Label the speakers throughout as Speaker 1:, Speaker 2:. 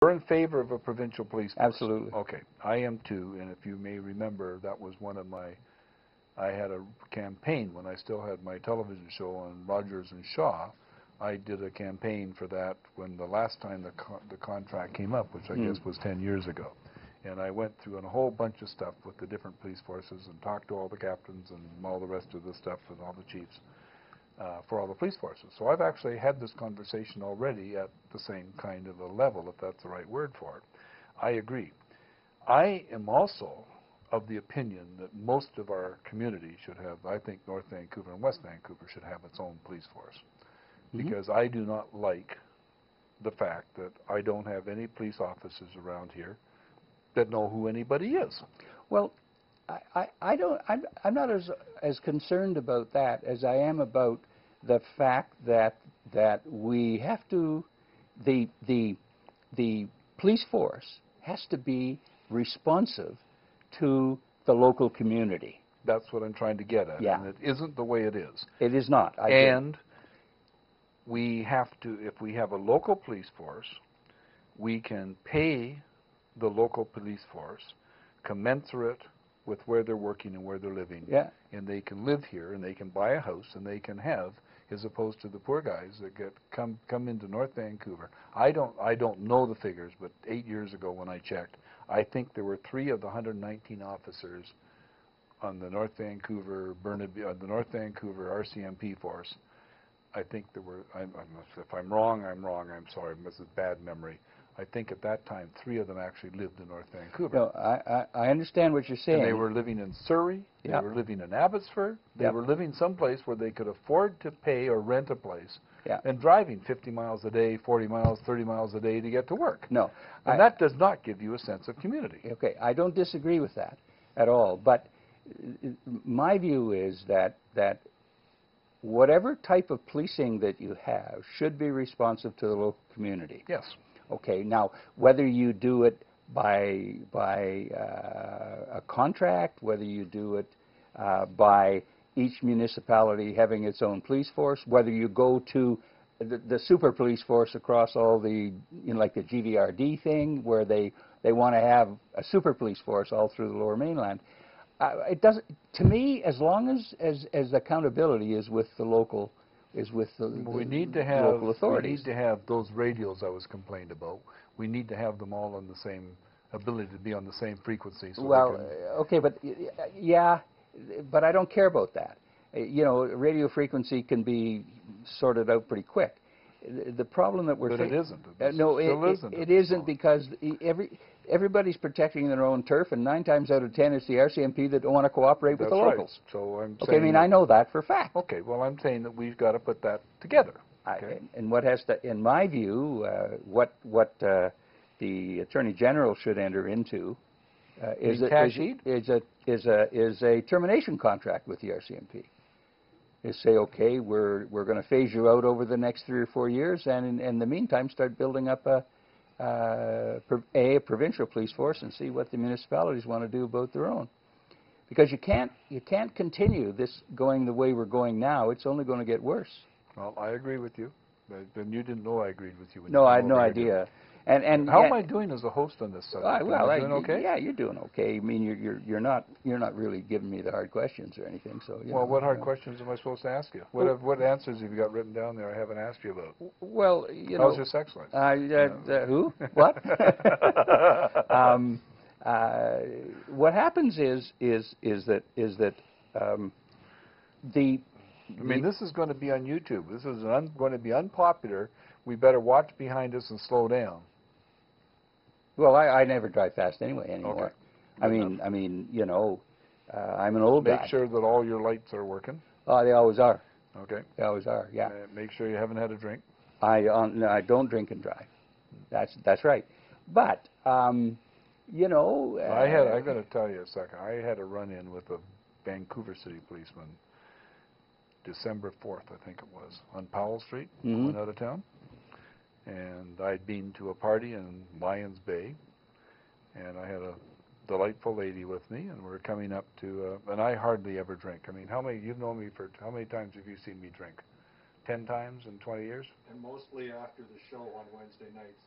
Speaker 1: You're in favor of a provincial police force?
Speaker 2: Absolutely.
Speaker 1: Okay, I am too, and if you may remember, that was one of my, I had a campaign when I still had my television show on Rogers and Shaw. I did a campaign for that when the last time the contract came up, which I guess was 10 years ago. And I went through a whole bunch of stuff with the different police forces and talked to all the captains and all the rest of the stuff and all the chiefs for all the police forces. So I've actually had this conversation already at the same kind of a level, if that's the right word for it. I agree. I am also of the opinion that most of our community should have, I think North Vancouver and West Vancouver should have its own police force. Because I do not like the fact that I don't have any police officers around here that know who anybody is.
Speaker 2: Well, I'm not as concerned about that as I am about the fact that we have to, the police force has to be responsive to the local community.
Speaker 1: That's what I'm trying to get at.
Speaker 2: Yeah.
Speaker 1: And it isn't the way it is.
Speaker 2: It is not.
Speaker 1: And we have to, if we have a local police force, we can pay the local police force commensurate with where they're working and where they're living.
Speaker 2: Yeah.
Speaker 1: And they can live here and they can buy a house and they can have, as opposed to the poor guys that come into North Vancouver. I don't know the figures, but 8 years ago when I checked, I think there were 3 of the 119 officers on the North Vancouver the RCMP force. I think there were, if I'm wrong, I'm wrong. I'm sorry, this is bad memory. I think at that time, 3 of them actually lived in North Vancouver.
Speaker 2: No, I understand what you're saying.
Speaker 1: And they were living in Surrey. They were living in Abbotsford. They were living someplace where they could afford to pay or rent a place. And driving 50 miles a day, 40 miles, 30 miles a day to get to work.
Speaker 2: No.
Speaker 1: And that does not give you a sense of community.
Speaker 2: Okay, I don't disagree with that at all. But my view is that whatever type of policing that you have should be responsive to the local community.
Speaker 1: Yes.
Speaker 2: Okay, now whether you do it by a contract, whether you do it by each municipality having its own police force, whether you go to the super police force across all the, like the GVRD thing, where they want to have a super police force all through the Lower Mainland. It doesn't, to me, as long as accountability is with the local,
Speaker 1: we need to have
Speaker 2: local authorities.
Speaker 1: We need to have those radios I was complained about. We need to have them all on the same ability to be on the same frequency. So
Speaker 2: okay, but yeah, but I don't care about that. Radio frequency can be sorted out pretty quick. The problem that we're
Speaker 1: but it isn't.
Speaker 2: No, it isn't, because everybody's protecting their own turf, and 9 times out of 10 it's the RCMP that don't want to cooperate with the locals.
Speaker 1: Right. So I'm
Speaker 2: saying, I mean, I know that for a fact.
Speaker 1: Okay, well, I'm saying that we've got to put that together. Okay.
Speaker 2: And what has to, in my view, what the Attorney General should enter into is a termination contract with the RCMP. Is say, okay, we're going to phase you out over the next 3 or 4 years, and in the meantime start building up a provincial police force and see what the municipalities want to do about their own. Because you can't continue this going the way we're going now. It's only going to get worse.
Speaker 1: Well, I agree with you. Then you didn't know I agreed with you.
Speaker 2: No, I had no idea. And
Speaker 1: how am I doing as a host on this subject?
Speaker 2: Well,
Speaker 1: am I doing okay?
Speaker 2: Yeah, you're doing okay. I mean, you're not really giving me the hard questions or anything. So
Speaker 1: well, what hard questions am I supposed to ask you? What answers have you got written down there I haven't asked you about?
Speaker 2: Well,
Speaker 1: how's your sex life?
Speaker 2: Who? What? What happens is that the.
Speaker 1: I mean, this is going to be on YouTube. This is going to be unpopular. We better watch behind us and slow down.
Speaker 2: Well, I never drive fast anyway anymore.
Speaker 1: Okay.
Speaker 2: I mean, I'm an old guy.
Speaker 1: Make sure that all your lights are working.
Speaker 2: Oh, they always are.
Speaker 1: Okay.
Speaker 2: They always are. Yeah.
Speaker 1: Make sure you haven't had a drink.
Speaker 2: No, I don't drink and drive. That's right. But I
Speaker 1: got to tell you a second. I had a run-in with a Vancouver City policeman December 4th, I think it was, on Powell Street, going out of town. And I'd been to a party in Lions Bay, and I had a delightful lady with me, and we're coming up to, and I hardly ever drink. I mean, you've known me for, how many times have you seen me drink? 10 times in 20 years?
Speaker 3: And mostly after the show on Wednesday nights.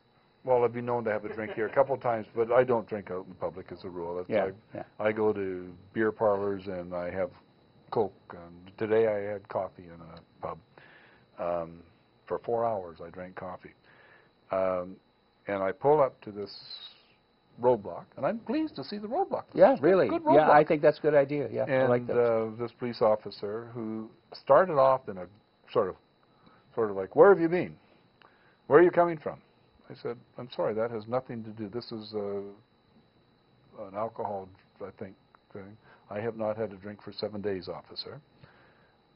Speaker 1: Well, I've been known to have a drink here a couple of times, but I don't drink out in public as a rule. I go to beer parlors and I have Coke. And today I had coffee in a pub. For 4 hours I drank coffee. And I pull up to this roadblock, and I'm pleased to see the roadblock.
Speaker 2: Yeah, really.
Speaker 1: Good roadblock.
Speaker 2: Yeah, I think that's a good idea. Yeah,
Speaker 1: and
Speaker 2: I like that.
Speaker 1: This police officer who started off in a sort of like, where have you been? Where are you coming from? I said, I'm sorry, that has nothing to do. This is an alcohol, I think, thing. I have not had a drink for 7 days, officer.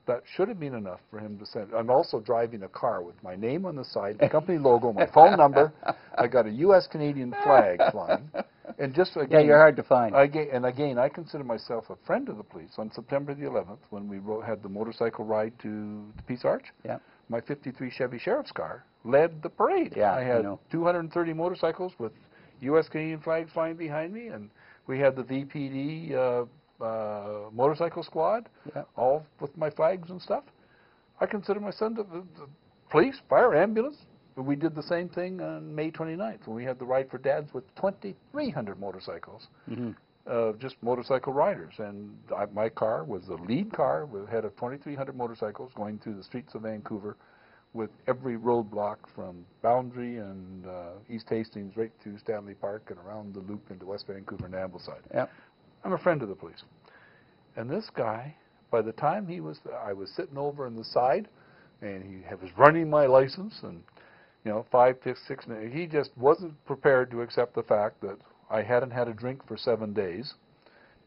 Speaker 1: That should have been enough for him to send. I'm also driving a car with my name on the side, the company logo, my phone number. I got a U.S.-Canadian flag flying. And just again,
Speaker 2: yeah, you're hard to find.
Speaker 1: And again, I consider myself a friend of the police. On September the 11th, when we had the motorcycle ride to the Peace Arch, my 53 Chevy Sheriff's car led the parade.
Speaker 2: Yeah,
Speaker 1: I had 230 motorcycles with U.S.-Canadian flags flying behind me, and we had the VPD motorcycle squad, all with my flags and stuff. I consider my son the police, fire, ambulance. We did the same thing on May 29th when we had the Ride for Dads with 2,300 motorcycles, just motorcycle riders. And my car was the lead car. We had 2,300 motorcycles going through the streets of Vancouver with every roadblock from Boundary and East Hastings right through Stanley Park and around the loop into West Vancouver and Ambleside.
Speaker 2: Yep.
Speaker 1: I'm a friend of the police. And this guy, by the time I was sitting over on the side, and he was running my license, and 5, 6 minutes, he just wasn't prepared to accept the fact that I hadn't had a drink for 7 days.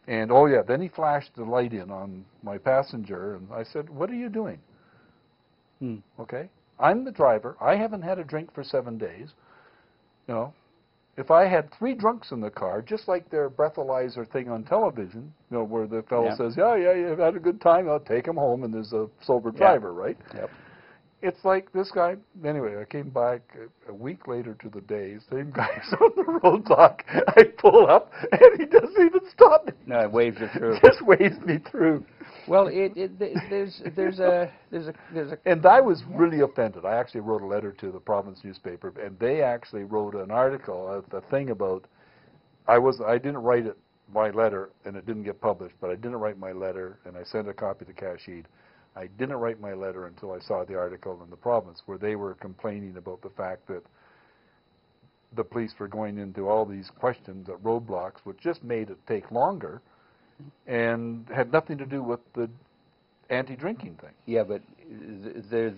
Speaker 1: And then he flashed the light in on my passenger, and I said, what are you doing? Okay, I'm the driver. I haven't had a drink for 7 days. If I had 3 drunks in the car, just like their breathalyzer thing on television, where the fellow says, yeah, you've had a good time, I'll take him home, and there's a sober driver, right?
Speaker 2: Yep.
Speaker 1: It's like this guy. Anyway, I came back a week later to the day. Same guy's on the roadblock. I pull up, and he doesn't even stop me.
Speaker 2: No, it waves you through.
Speaker 1: Just waves me through.
Speaker 2: Well, there's a.
Speaker 1: And I was really offended. I actually wrote a letter to the province newspaper, and they actually wrote an article, a thing about. I didn't write my letter, and it didn't get published. But I didn't write my letter, and I sent a copy to Casheed. I didn't write my letter until I saw the article in the province where they were complaining about the fact that the police were going into all these questions at roadblocks, which just made it take longer and had nothing to do with the anti-drinking thing.
Speaker 2: Yeah, but the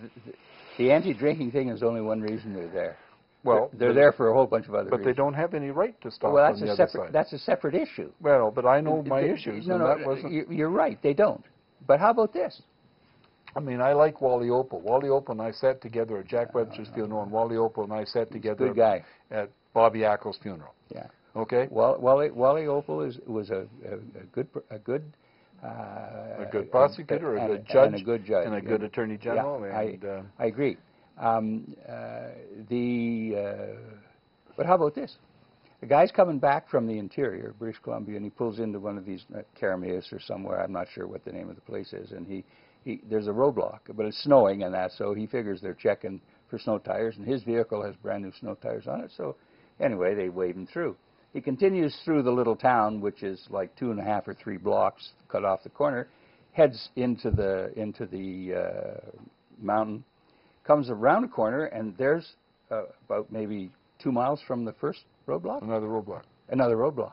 Speaker 2: anti-drinking thing is only one reason they're there.
Speaker 1: Well,
Speaker 2: they're there for a whole bunch of other reasons.
Speaker 1: But they don't have any right to stop
Speaker 2: on
Speaker 1: the other side.
Speaker 2: That's a separate issue.
Speaker 1: Well, but I know my issues.
Speaker 2: You're right, they don't. But how about this?
Speaker 1: I mean, I like Wally Opal. Wally Opal and I sat together at Jack Webster's funeral, and Wally Opal and I sat together at Bobby Ackle's funeral.
Speaker 2: Yeah.
Speaker 1: Okay.
Speaker 2: Wally Opal was a good
Speaker 1: prosecutor, a good judge,
Speaker 2: and a good judge,
Speaker 1: and a good attorney general.
Speaker 2: Yeah,
Speaker 1: and,
Speaker 2: I agree. But how about this? The guy's coming back from the interior, British Columbia, and he pulls into one of these Carameus or somewhere. I'm not sure what the name of the place is, and there's a roadblock, but it's snowing and that, so he figures they're checking for snow tires, and his vehicle has brand new snow tires on it. So anyway, they wave him through. He continues through the little town, which is like 2.5 or 3 blocks cut off the corner, heads into the mountain, comes around a corner, and there's about maybe 2 miles from the first roadblock.
Speaker 1: Another roadblock.
Speaker 2: Another roadblock.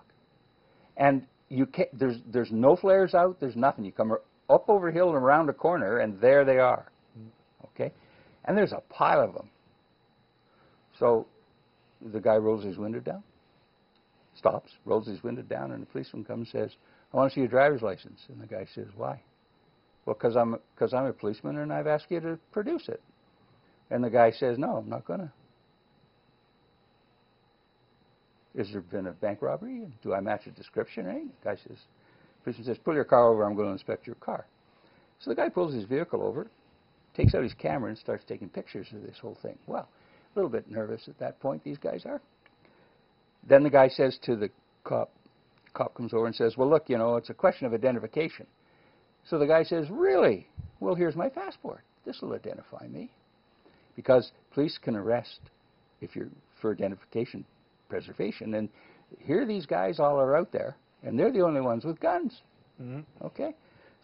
Speaker 2: And you can't, there's no flares out, there's nothing. You come up over hill and around a corner, and there they are. Okay? And there's a pile of them. So the guy rolls his window down, stops, rolls his window down, and the policeman comes and says, I want to see your driver's license. And the guy says, why? Well, because I'm a policeman, and I've asked you to produce it. And the guy says, no, I'm not going to. Has there been a bank robbery? Do I match a description? The guy says, policeman says, pull your car over, I'm going to inspect your car. So the guy pulls his vehicle over, takes out his camera, and starts taking pictures of this whole thing. Well, a little bit nervous at that point, these guys are. Then the guy says to the cop, comes over and says, well, look, it's a question of identification. So the guy says, really? Well, here's my passport. This will identify me. Because police can arrest, if you're for identification preservation. And here these guys all are out there, and they're the only ones with guns.
Speaker 1: Mm-hmm.
Speaker 2: Okay?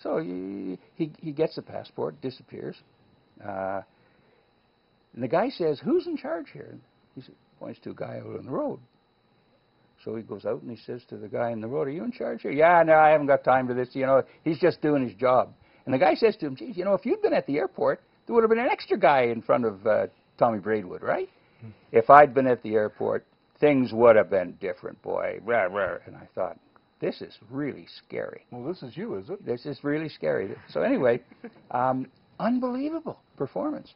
Speaker 2: So he gets the passport, disappears. And the guy says, "Who's in charge here?" He points to a guy out on the road. So he goes out and he says to the guy in the road, "Are you in charge here?" "Yeah, no, I haven't got time for this. You know, he's just doing his job." And the guy says to him, "Geez, you know, if you'd been at the airport, there would have been an extra guy in front of Tommy Braidwood, right? If I'd been at the airport, things would have been different, boy." Rah, rah. And I thought, this is really scary.
Speaker 1: Well, this is you, is it?
Speaker 2: This is really scary. So anyway, unbelievable performance.